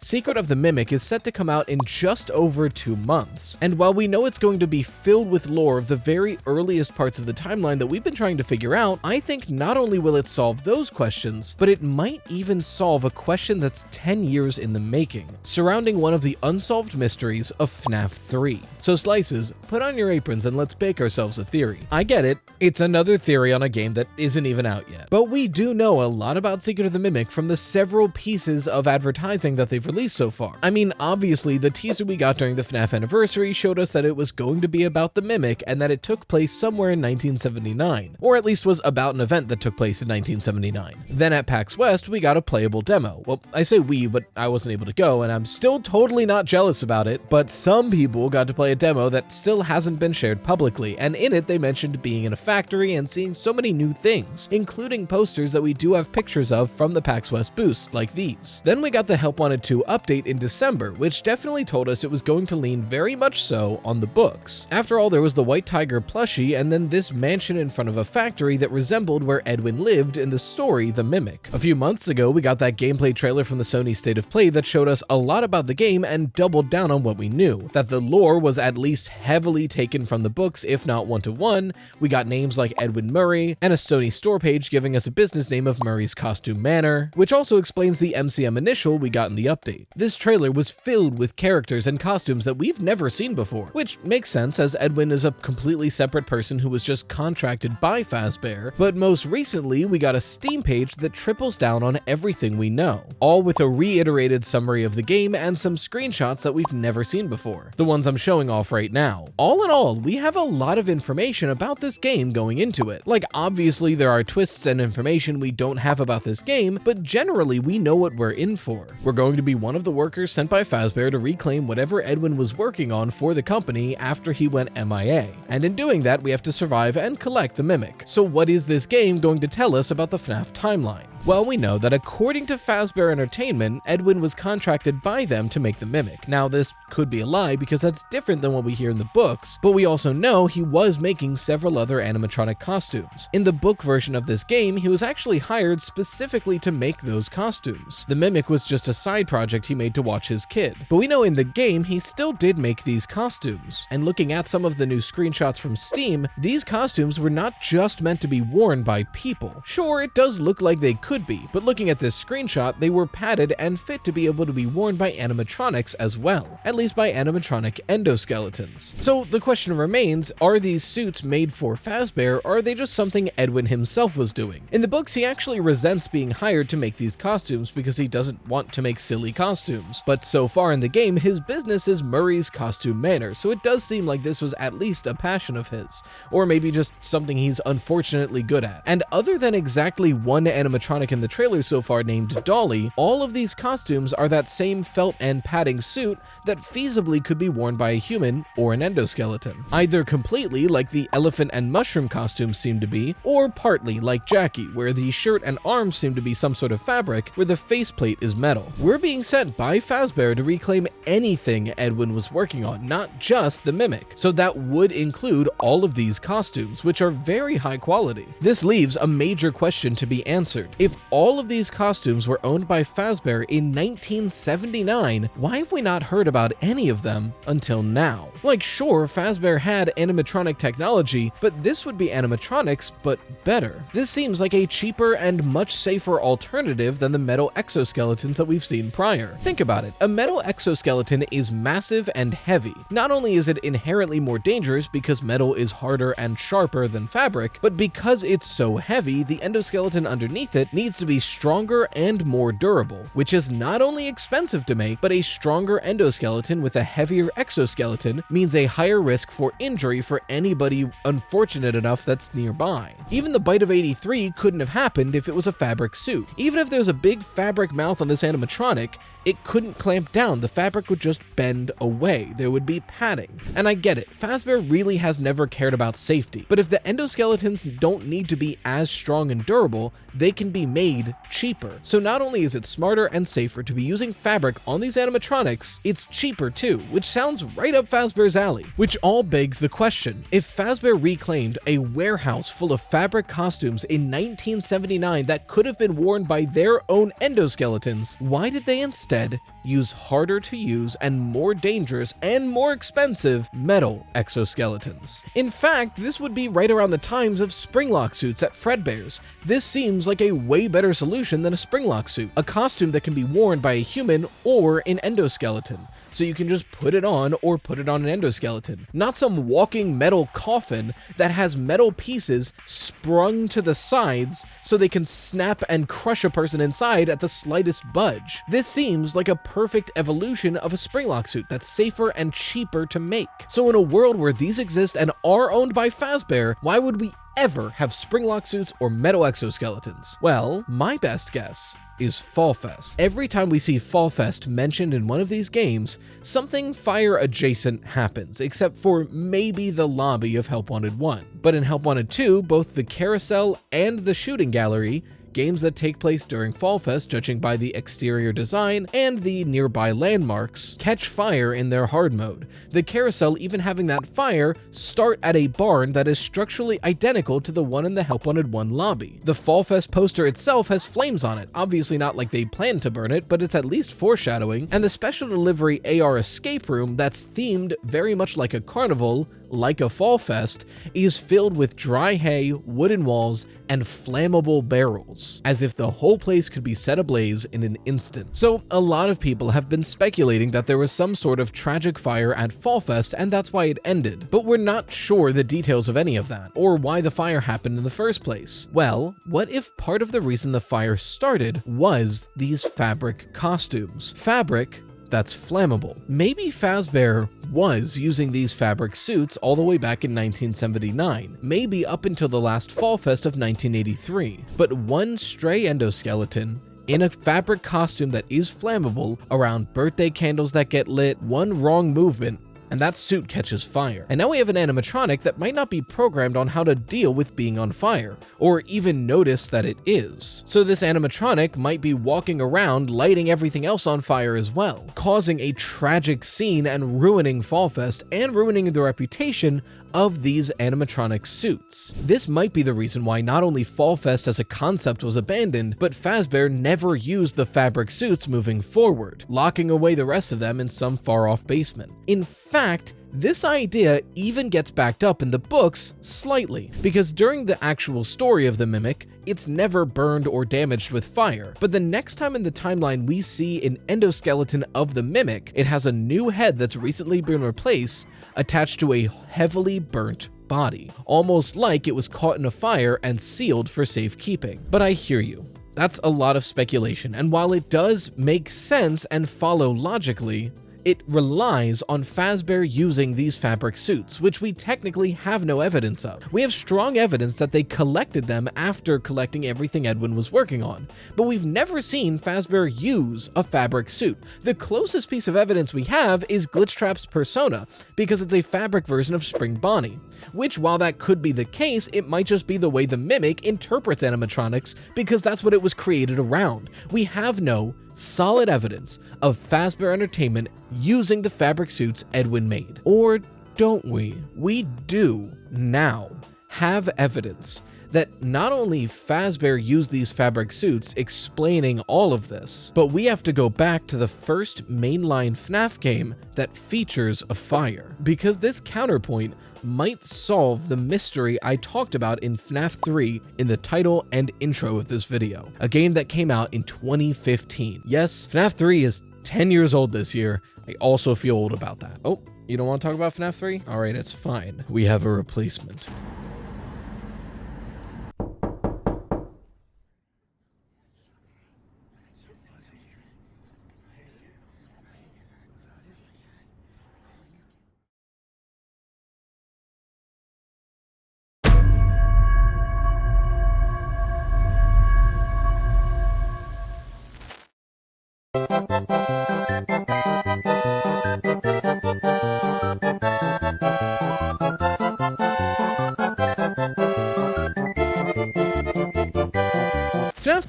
Secret of the Mimic is set to come out in just over 2 months, and while we know it's going to be filled with lore of the very earliest parts of the timeline that we've been trying to figure out, I think not only will it solve those questions, but it might even solve a question that's 10 years in the making, surrounding one of the unsolved mysteries of FNAF 3. So Slices, put on your aprons and let's bake ourselves a theory. I get it, it's another theory on a game that isn't even out yet, but we do know a lot about Secret of the Mimic from the several pieces of advertising that they've released so far. I mean, obviously the teaser we got during the FNAF anniversary showed us that it was going to be about the Mimic and that it took place somewhere in 1979, or at least was about an event that took place in 1979. Then at PAX West, we got a playable demo. Well, I say we, but I wasn't able to go, and I'm still totally not jealous about it, but some people got to play a demo that still hasn't been shared publicly, and in it they mentioned being in a factory and seeing so many new things, including posters that we do have pictures of from the PAX West booth, like these. Then we got the Help Wanted 2 update in December, which definitely told us it was going to lean very much so on the books. After all, there was the White Tiger plushie, and then this mansion in front of a factory that resembled where Edwin lived in the story The Mimic. A few months ago, we got that gameplay trailer from the Sony State of Play that showed us a lot about the game and doubled down on what we knew, that the lore was at least heavily taken from the books, if not one-to-one. We got names like Edwin Murray, and a Sony store page giving us a business name of Murray's Costume Manor, which also explains the MCM initial we got in the update. This trailer was filled with characters and costumes that we've never seen before, which makes sense as Edwin is a completely separate person who was just contracted by Fazbear, but most recently we got a Steam page that triples down on everything we know, all with a reiterated summary of the game and some screenshots that we've never seen before, the ones I'm showing off right now. All in all, we have a lot of information about this game going into it. Like, obviously there are twists and information we don't have about this game, but generally we know what we're in for. We're going to be one of the workers sent by Fazbear to reclaim whatever Edwin was working on for the company after he went MIA, and in doing that we have to survive and collect the Mimic. So what is this game going to tell us about the FNAF timeline? Well, we know that according to Fazbear Entertainment, Edwin was contracted by them to make the Mimic. Now, this could be a lie because that's different than what we hear in the books, but we also know he was making several other animatronic costumes. In the book version of this game, he was actually hired specifically to make those costumes. The Mimic was just a side project he made to watch his kid. But we know in the game, he still did make these costumes. And looking at some of the new screenshots from Steam, these costumes were not just meant to be worn by people. Sure, it does look like they could be, but looking at this screenshot, they were padded and fit to be able to be worn by animatronics as well, at least by animatronic endoskeletons. So the question remains, are these suits made for Fazbear, or are they just something Edwin himself was doing? In the books, he actually resents being hired to make these costumes because he doesn't want to make silly costumes, but so far in the game, his business is Murray's Costume Manor, so it does seem like this was at least a passion of his, or maybe just something he's unfortunately good at. And other than exactly one animatronic in the trailer so far named Dolly, all of these costumes are that same felt and padding suit that feasibly could be worn by a human or an endoskeleton, either completely like the elephant and mushroom costumes seem to be, or partly like Jackie, where the shirt and arms seem to be some sort of fabric where the faceplate is metal. We're being sent by Fazbear to reclaim anything Edwin was working on, not just the Mimic, so that would include all of these costumes, which are very high quality. This leaves a major question to be answered. If all of these costumes were owned by Fazbear in 1979, why have we not heard about any of them until now? Like, sure, Fazbear had animatronic technology, but this would be animatronics, but better. This seems like a cheaper and much safer alternative than the metal exoskeletons that we've seen prior. Think about it. A metal exoskeleton is massive and heavy. Not only is it inherently more dangerous because metal is harder and sharper than fabric, but because it's so heavy, the endoskeleton underneath it needs to be stronger and more durable, which is not only expensive to make, but a stronger endoskeleton with a heavier exoskeleton means a higher risk for injury for anybody unfortunate enough that's nearby. Even the Bite of 83 couldn't have happened if it was a fabric suit. Even if there's a big fabric mouth on this animatronic, it couldn't clamp down, the fabric would just bend away, there would be padding. And I get it, Fazbear really has never cared about safety, but if the endoskeletons don't need to be as strong and durable, they can be be made cheaper. So not only is it smarter and safer to be using fabric on these animatronics, it's cheaper too, which sounds right up Fazbear's alley. Which all begs the question, if Fazbear reclaimed a warehouse full of fabric costumes in 1979 that could have been worn by their own endoskeletons, why did they instead use harder to use and more dangerous and more expensive metal exoskeletons? In fact, this would be right around the times of springlock suits at Fredbear's. This seems like a way better solution than a springlock suit, a costume that can be worn by a human or an endoskeleton. So you can just put it on or put it on an endoskeleton. Not some walking metal coffin that has metal pieces sprung to the sides so they can snap and crush a person inside at the slightest budge. This seems like a perfect evolution of a springlock suit that's safer and cheaper to make. So in a world where these exist and are owned by Fazbear, why would we ever have springlock suits or metal exoskeletons? Well, my best guess is Fall Fest. Every time we see Fall Fest mentioned in one of these games, something fire adjacent happens, except for maybe the lobby of Help Wanted 1. But in Help Wanted 2, both the carousel and the shooting gallery, games that take place during Fall Fest judging by the exterior design and the nearby landmarks, catch fire in their hard mode. The carousel even having that fire start at a barn that is structurally identical to the one in the Help Wanted 1 lobby. The Fall Fest poster itself has flames on it, obviously not like they planned to burn it, but it's at least foreshadowing, and the special delivery AR escape room that's themed very much like a carnival, like a Fall Fest, is filled with dry hay, wooden walls, and flammable barrels, as if the whole place could be set ablaze in an instant. So a lot of people have been speculating that there was some sort of tragic fire at Fall Fest and that's why it ended, but we're not sure the details of any of that, or why the fire happened in the first place. Well, what if part of the reason the fire started was these fabric costumes? Fabric that's flammable. Maybe Fazbear was using these fabric suits all the way back in 1979, maybe up until the last Fall Fest of 1983. But one stray endoskeleton in a fabric costume that is flammable around birthday candles that get lit, one wrong movement, and that suit catches fire. And now we have an animatronic that might not be programmed on how to deal with being on fire, or even notice that it is. So this animatronic might be walking around lighting everything else on fire as well, causing a tragic scene and ruining Fall Fest and ruining the reputation of these animatronic suits. This might be the reason why not only Fall Fest as a concept was abandoned, but Fazbear never used the fabric suits moving forward, locking away the rest of them in some far-off basement. In fact, this idea even gets backed up in the books slightly, because during the actual story of the Mimic, it's never burned or damaged with fire. But the next time in the timeline we see an endoskeleton of the Mimic, it has a new head that's recently been replaced, attached to a heavily burnt body, almost like it was caught in a fire and sealed for safekeeping. But I hear you. That's a lot of speculation, and while it does make sense and follow logically, it relies on Fazbear using these fabric suits, which we technically have no evidence of. We have strong evidence that they collected them after collecting everything Edwin was working on, but we've never seen Fazbear use a fabric suit. The closest piece of evidence we have is Glitchtrap's persona, because it's a fabric version of Spring Bonnie, which, while that could be the case, it might just be the way the Mimic interprets animatronics, because that's what it was created around. We have no solid evidence of Fazbear Entertainment using the fabric suits Edwin made. Or don't we? We do now have evidence that not only Fazbear used these fabric suits explaining all of this, but we have to go back to the first mainline FNAF game that features a fire, because this counterpoint might solve the mystery I talked about in FNAF 3 in the title and intro of this video, a game that came out in 2015. Yes, FNAF 3 is 10 years old this year. I also feel old about that. Oh, you don't want to talk about FNAF 3? All right, it's fine. We have a replacement.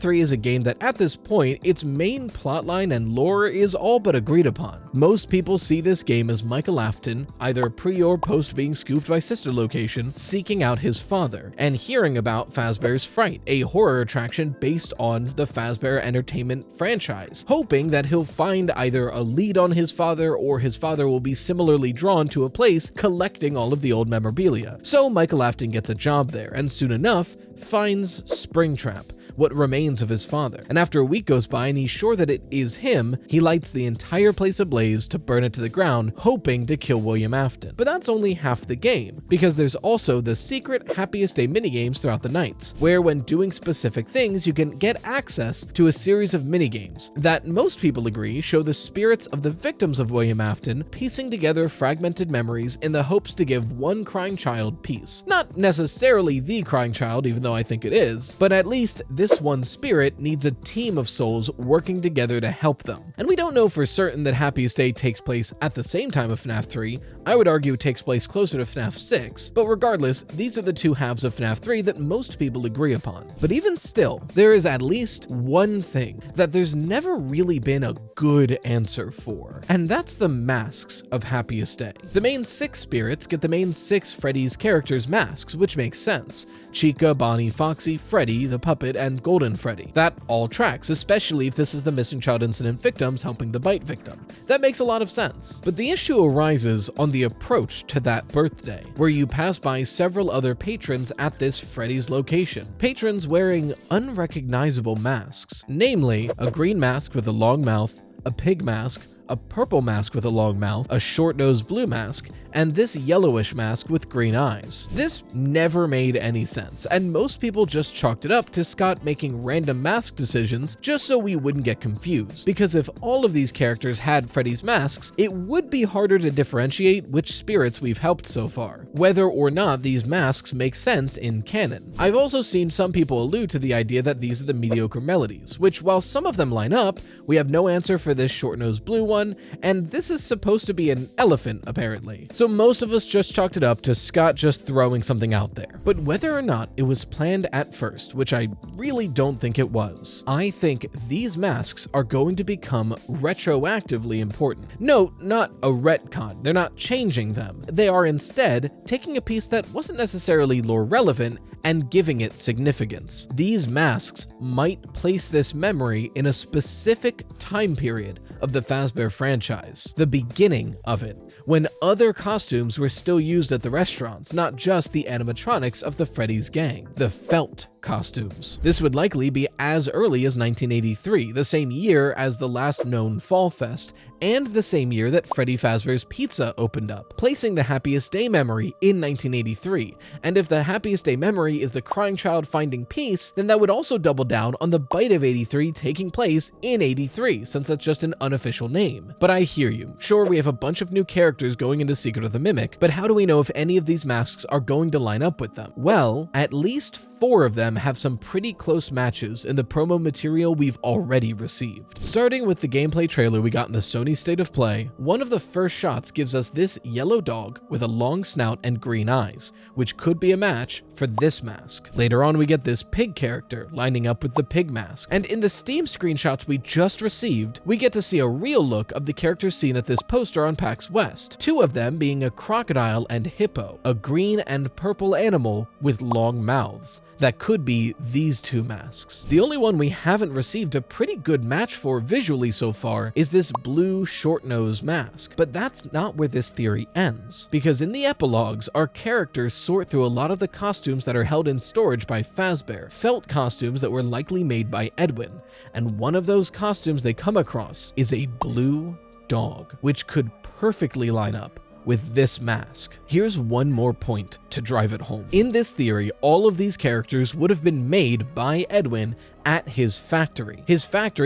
3 is a game that at this point, its main plotline and lore is all but agreed upon. Most people see this game as Michael Afton, either pre or post being scooped by Sister Location, seeking out his father, and hearing about Fazbear's Fright, a horror attraction based on the Fazbear Entertainment franchise, hoping that he'll find either a lead on his father or his father will be similarly drawn to a place collecting all of the old memorabilia. So Michael Afton gets a job there, and soon enough finds Springtrap, what remains of his father. And after a week goes by and he's sure that it is him, he lights the entire place ablaze to burn it to the ground, hoping to kill William Afton. But that's only half the game, because there's also the secret Happiest Day minigames throughout the nights, where when doing specific things, you can get access to a series of minigames that most people agree show the spirits of the victims of William Afton piecing together fragmented memories in the hopes to give one crying child peace. Not necessarily the crying child, even though I think it is, but at least this one spirit needs a team of souls working together to help them. And we don't know for certain that Happiest Day takes place at the same time of FNAF 3, I would argue it takes place closer to FNAF 6, but regardless, these are the two halves of FNAF 3 that most people agree upon. But even still, there is at least one thing that there's never really been a good answer for, and that's the masks of Happiest Day. The main 6 spirits get the main 6 Freddy's characters' masks, which makes sense. Chica, Bonnie, Foxy, Freddy, the puppet, and Golden Freddy. That all tracks, especially if this is the missing child incident victims helping the bite victim. That makes a lot of sense. But the issue arises on the approach to that birthday, where you pass by several other patrons at this Freddy's location. Patrons wearing unrecognizable masks, namely a green mask with a long mouth, a pig mask, a purple mask with a long mouth, a short-nosed blue mask, and this yellowish mask with green eyes. This never made any sense, and most people just chalked it up to Scott making random mask decisions just so we wouldn't get confused. Because if all of these characters had Freddy's masks, it would be harder to differentiate which spirits we've helped so far, whether or not these masks make sense in canon. I've also seen some people allude to the idea that these are the mediocre melodies, which while some of them line up, we have no answer for this short-nosed blue one, and this is supposed to be an elephant apparently. So most of us just chalked it up to Scott just throwing something out there. But whether or not it was planned at first, which I really don't think it was, I think these masks are going to become retroactively important. Note, not a retcon, they're not changing them. They are instead taking a piece that wasn't necessarily lore relevant and giving it significance. These masks might place this memory in a specific time period of the Fazbear franchise, the beginning of it, when other costumes were still used at the restaurants, not just the animatronics of the Freddy's gang, the felt costumes. This would likely be as early as 1983, the same year as the last known Fall Fest, and the same year that Freddy Fazbear's Pizza opened up, placing the Happiest Day memory in 1983. And if the Happiest Day memory is the crying child finding peace, then that would also double down on the bite of 83 taking place in 83, since that's just an unofficial name. But I hear you. Sure, we have a bunch of new characters going into Secret of the Mimic, but how do we know if any of these masks are going to line up with them? Well, at least 4 of them have some pretty close matches in the promo material we've already received. Starting with the gameplay trailer we got in the Sony State of Play, one of the first shots gives us this yellow dog with a long snout and green eyes, which could be a match for this mask. Later on, we get this pig character lining up with the pig mask, and in the Steam screenshots we just received, we get to see a real look of the characters seen at this poster on PAX West, 2 of them being a crocodile and hippo, a green and purple animal with long mouths. That could be these 2 masks. The only one we haven't received a pretty good match for visually so far is this blue short-nosed mask, but that's not where this theory ends, because in the epilogues, our characters sort through a lot of the costumes that are held in storage by Fazbear, felt costumes that were likely made by Edwin, and one of those costumes they come across is a blue dog, which could perfectly line up with this mask. Here's one more point to drive it home. In this theory, all of these characters would have been made by Edwin at his factory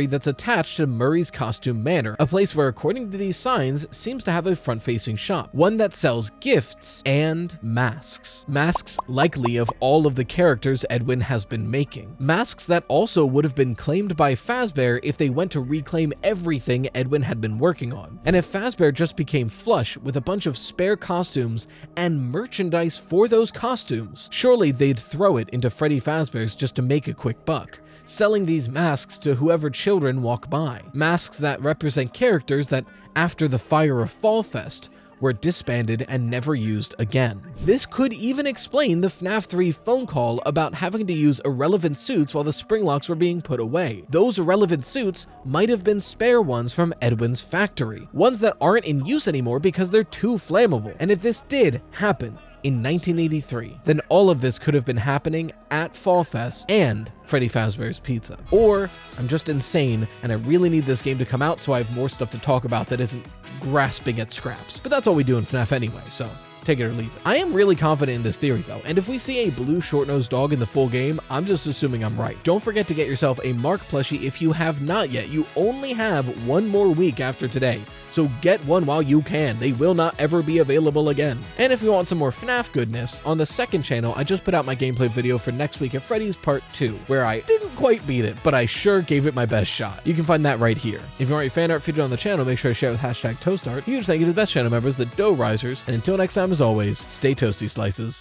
that's attached to Murray's Costume Manor, a place where, according to these signs, seems to have a front-facing shop, one that sells gifts and masks. Masks likely of all of the characters Edwin has been making. Masks that also would have been claimed by Fazbear if they went to reclaim everything Edwin had been working on. And if Fazbear just became flush with a bunch of spare costumes and merchandise for those costumes, surely they'd throw it into Freddy Fazbear's just to make a quick buck, selling these masks to whoever children walk by. Masks that represent characters that, after the fire of Fall Fest, were disbanded and never used again. This could even explain the FNAF 3 phone call about having to use irrelevant suits while the spring locks were being put away. Those irrelevant suits might have been spare ones from Edwin's factory, ones that aren't in use anymore because they're too flammable. And if this did happen in 1983, then all of this could have been happening at Fall Fest and Freddy Fazbear's Pizza. Or I'm just insane and I really need this game to come out so I have more stuff to talk about that isn't grasping at scraps. But that's all we do in FNAF anyway, so take it or leave it. I am really confident in this theory though, and if we see a blue short-nosed dog in the full game, I'm just assuming I'm right. Don't forget to get yourself a MARQ plushie if you have not yet. You only have one more week after today, so get one while you can. They will not ever be available again. And if you want some more FNAF goodness, on the second channel, I just put out my gameplay video for next week at Freddy's Part 2, where I didn't quite beat it, but I sure gave it my best shot. You can find that right here. If you want your fan art featured on the channel, make sure to share with #ToastArt. Huge thank you to the best channel members, the Dough Risers, and until next time, as always, stay toasty, slices.